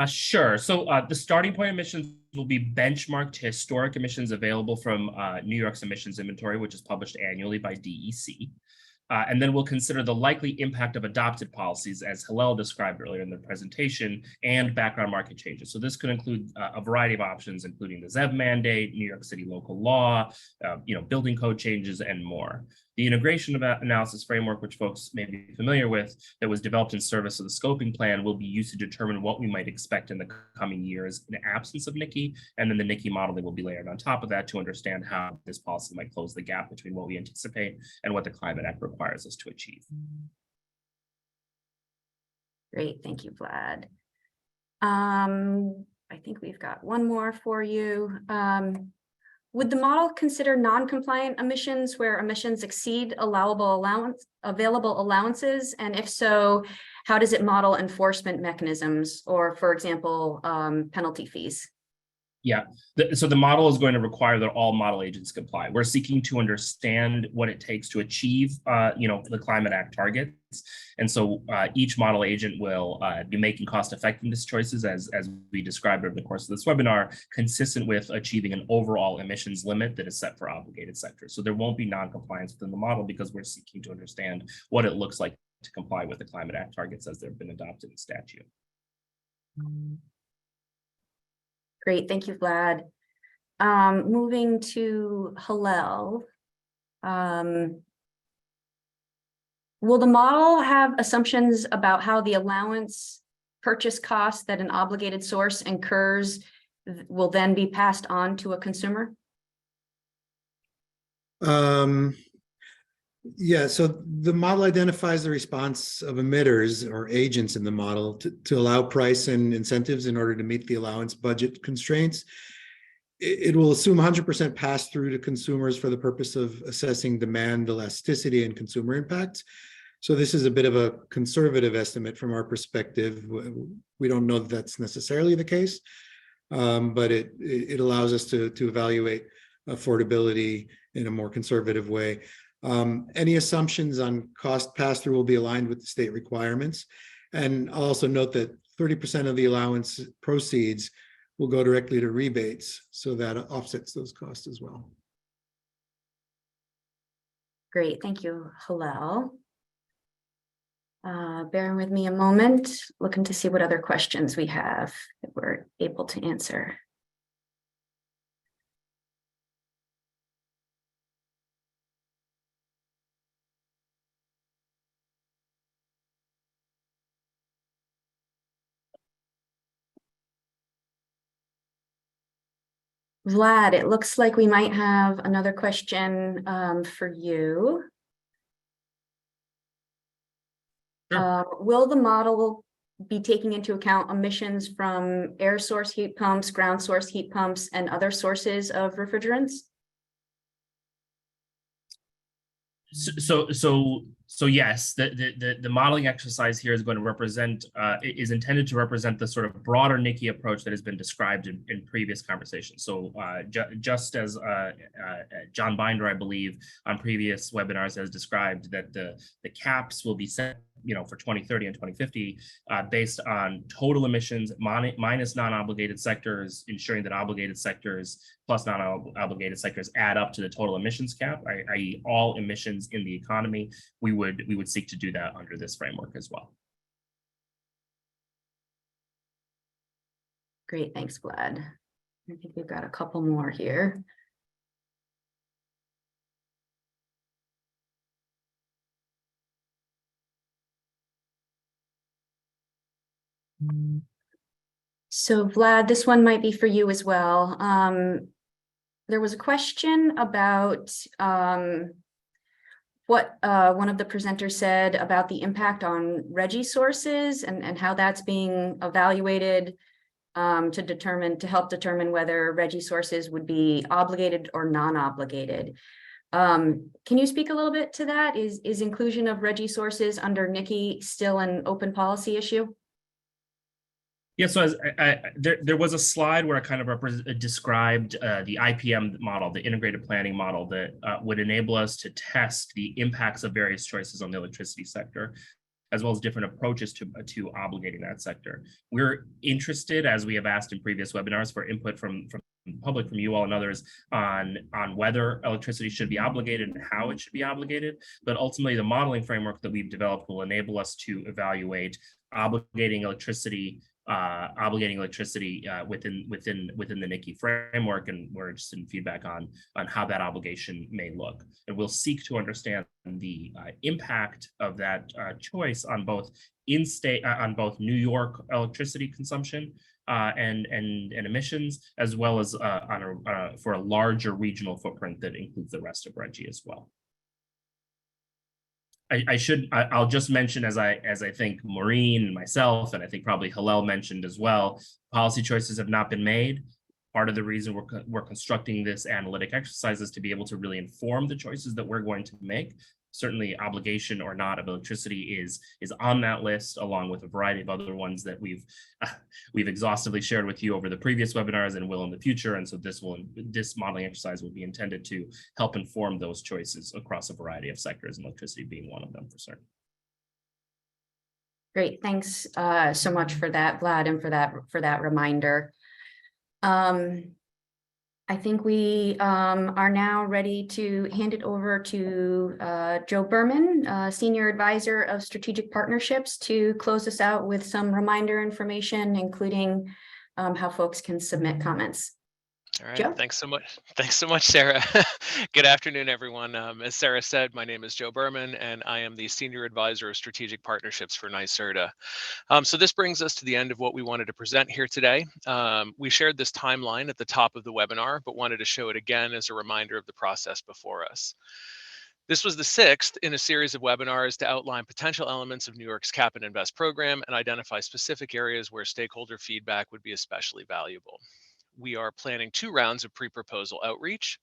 Sure. So the starting point emissions will be benchmarked to historic emissions available from New York's emissions inventory, which is published annually by DEC. And then we'll consider the likely impact of adopted policies, as Hillel described earlier in the presentation, and background market changes. So this could include a variety of options, including the ZEV mandate, New York City local law, building code changes, and more. The integration analysis framework, which folks may be familiar with, that was developed in service of the scoping plan, will be used to determine what we might expect in the coming years in the absence of NICI, and then the NICI modeling will be layered on top of that to understand how this policy might close the gap between what we anticipate and what the Climate Act requires us to achieve. Great, thank you, Vlad. I think we've got one more for you. Would the model consider non-compliant emissions where emissions exceed available allowances? And if so, how does it model enforcement mechanisms or, for example, penalty fees? Yeah, so the model is going to require that all model agents comply. We're seeking to understand what it takes to achieve, the Climate Act targets. And so each model agent will be making cost effectiveness choices, as we described over the course of this webinar, consistent with achieving an overall emissions limit that is set for obligated sectors. So there won't be non-compliance within the model because we're seeking to understand what it looks like to comply with the Climate Act targets as they've been adopted in statute. Great, thank you, Vlad. Moving to Hillel. Will the model have assumptions about how the allowance purchase cost that an obligated source incurs will then be passed on to a consumer? Yeah, so the model identifies the response of emitters or agents in the model to allow price and incentives in order to meet the allowance budget constraints. It will assume 100% pass through to consumers for the purpose of assessing demand elasticity and consumer impacts. So this is a bit of a conservative estimate from our perspective. We don't know that that's necessarily the case, but it allows us to evaluate affordability in a more conservative way. Any assumptions on cost pass-through will be aligned with the state requirements. And I'll also note that 30% of the allowance proceeds will go directly to rebates, so that offsets those costs as well. Great, thank you, Hillel. Bear with me a moment, looking to see what other questions we have that we're able to answer. Vlad, it looks like we might have another question for you. Sure. Will the model be taking into account emissions from air source heat pumps, ground source heat pumps, and other sources of refrigerants? So yes, the modeling exercise here is going to represent, is intended to represent the sort of broader NICI approach that has been described in previous conversations. So just as John Binder, I believe, on previous webinars has described that the caps will be set, for 2030 and 2050, based on total emissions minus non-obligated sectors, ensuring that obligated sectors plus non-obligated sectors add up to the total emissions cap, i.e. all emissions in the economy. We would seek to do that under this framework as well. Great, thanks, Vlad. I think we've got a couple more here. So Vlad, this one might be for you as well. There was a question about what one of the presenters said about the impact on RGGI sources and how that's being evaluated to help determine whether RGGI sources would be obligated or non-obligated. Can you speak a little bit to that? Is inclusion of RGGI sources under NICI still an open policy issue? Yeah, so as there was a slide where I kind of described the IPM model, the integrated planning model that would enable us to test the impacts of various choices on the electricity sector, as well as different approaches to obligating that sector. We're interested, as we have asked in previous webinars, for input from the public, from you all and others, on whether electricity should be obligated and how it should be obligated. But ultimately, the modeling framework that we've developed will enable us to evaluate obligating electricity within the NICI framework, and we're interested in feedback on how that obligation may look. And we'll seek to understand the impact of that choice on both on both New York electricity consumption and emissions, as well as for a larger regional footprint that includes the rest of RGGI as well. I'll just mention, as I think Maureen and myself, and I think probably Hillel mentioned as well, policy choices have not been made. Part of the reason we're constructing this analytic exercise is to be able to really inform the choices that we're going to make. Certainly, obligation or not of electricity is on that list, along with a variety of other ones that we've exhaustively shared with you over the previous webinars and will in the future. And so this modeling exercise will be intended to help inform those choices across a variety of sectors, and electricity being one of them for certain. Great, thanks so much for that, Vlad, and for that reminder. I think we are now ready to hand it over to Joe Berman, Senior Advisor of Strategic Partnerships, to close us out with some reminder information, including how folks can submit comments. All right, Joe? Thanks so much. Thanks so much, Sarah. Good afternoon, everyone. As Sarah said, my name is Joe Berman, and I am the Senior Advisor of Strategic Partnerships for NYSERDA. So this brings us to the end of what we wanted to present here today. We shared this timeline at the top of the webinar, but wanted to show it again as a reminder of the process before us. This was the sixth in a series of webinars to outline potential elements of New York's Cap and Invest program and identify specific areas where stakeholder feedback would be especially valuable. We are planning 2 rounds of pre-proposal outreach.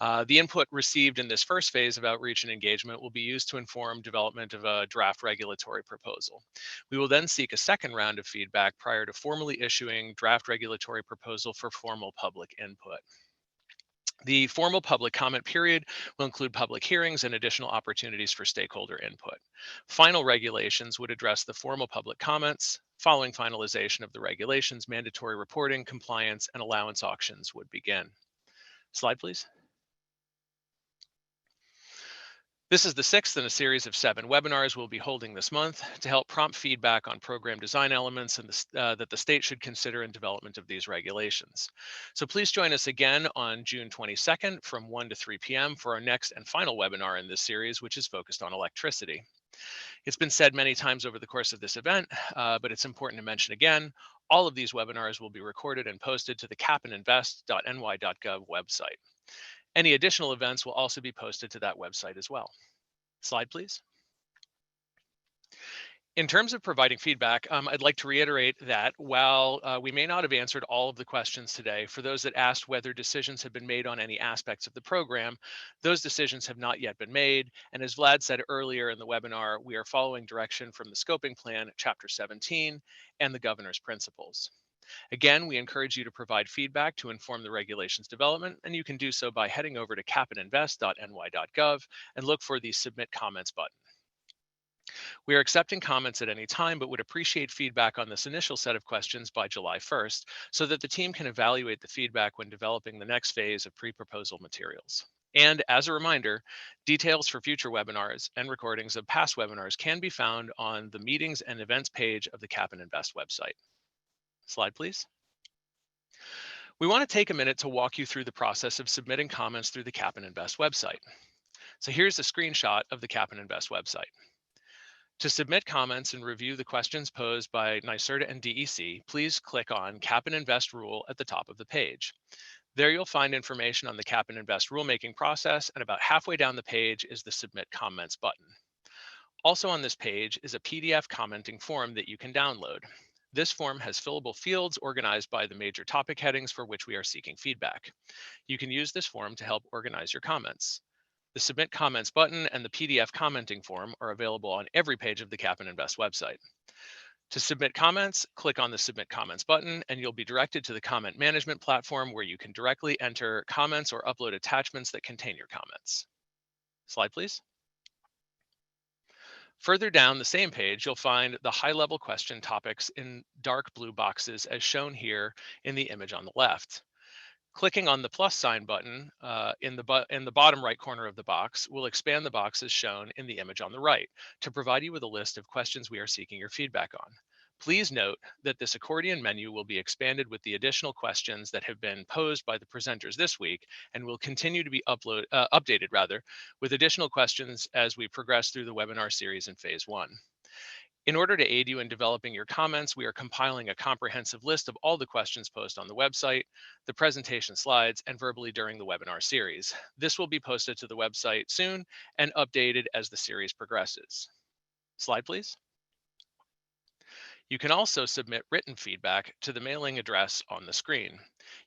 The input received in this first phase of outreach and engagement will be used to inform development of a draft regulatory proposal. We will then seek a second round of feedback prior to formally issuing draft regulatory proposal for formal public input. The formal public comment period will include public hearings and additional opportunities for stakeholder input. Final regulations would address the formal public comments. Following finalization of the regulations, mandatory reporting, compliance, and allowance auctions would begin. Slide, please. This is the 6th in a series of 7 webinars we'll be holding this month to help prompt feedback on program design elements and that the state should consider in development of these regulations. So please join us again on June 22nd from 1 to 3 p.m. for our next and final webinar in this series, which is focused on electricity. It's been said many times over the course of this event, but it's important to mention again, all of these webinars will be recorded and posted to the capandinvest.ny.gov website. Any additional events will also be posted to that website as well. Slide, please. In terms of providing feedback, I'd like to reiterate that while we may not have answered all of the questions today, for those that asked whether decisions have been made on any aspects of the program, those decisions have not yet been made. And as Vlad said earlier in the webinar, we are following direction from the scoping plan, Chapter 17, and the governor's principles. Again, we encourage you to provide feedback to inform the regulations development, and you can do so by heading over to capandinvest.ny.gov and look for the Submit Comments button. We are accepting comments at any time, but would appreciate feedback on this initial set of questions by July 1st, so that the team can evaluate the feedback when developing the next phase of pre-proposal materials. And as a reminder, details for future webinars and recordings of past webinars can be found on the Meetings and Events page of the Cap and Invest website. Slide, please. We want to take a minute to walk you through the process of submitting comments through the Cap and Invest website. So here's a screenshot of the Cap and Invest website. To submit comments and review the questions posed by NYSERDA and DEC, please click on Cap and Invest Rule at the top of the page. There you'll find information on the Cap and Invest rulemaking process, and about halfway down the page is the Submit Comments button. Also on this page is a PDF commenting form that you can download. This form has fillable fields organized by the major topic headings for which we are seeking feedback. You can use this form to help organize your comments. The Submit Comments button and the PDF commenting form are available on every page of the Cap and Invest website. To submit comments, click on the Submit Comments button, and you'll be directed to the comment management platform where you can directly enter comments or upload attachments that contain your comments. Slide, please. Further down the same page, you'll find the high-level question topics in dark blue boxes as shown here in the image on the left. Clicking on the plus sign button in the bottom right corner of the box will expand the boxes shown in the image on the right to provide you with a list of questions we are seeking your feedback on. Please note that this accordion menu will be expanded with the additional questions that have been posed by the presenters this week and will continue to be updated with additional questions as we progress through the webinar series in phase 1. In order to aid you in developing your comments, we are compiling a comprehensive list of all the questions posed on the website, the presentation slides, and verbally during the webinar series. This will be posted to the website soon and updated as the series progresses. Slide, please. You can also submit written feedback to the mailing address on the screen.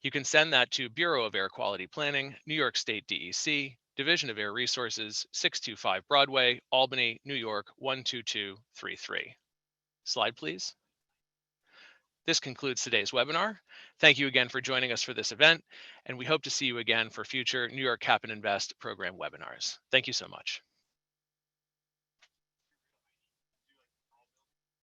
You can send that to Bureau of Air Quality Planning, New York State DEC, Division of Air Resources, 625 Broadway, Albany, New York, 12233. Slide, please. This concludes today's webinar. Thank you again for joining us for this event, and we hope to see you again for future New York Cap and Invest program webinars. Thank you so much.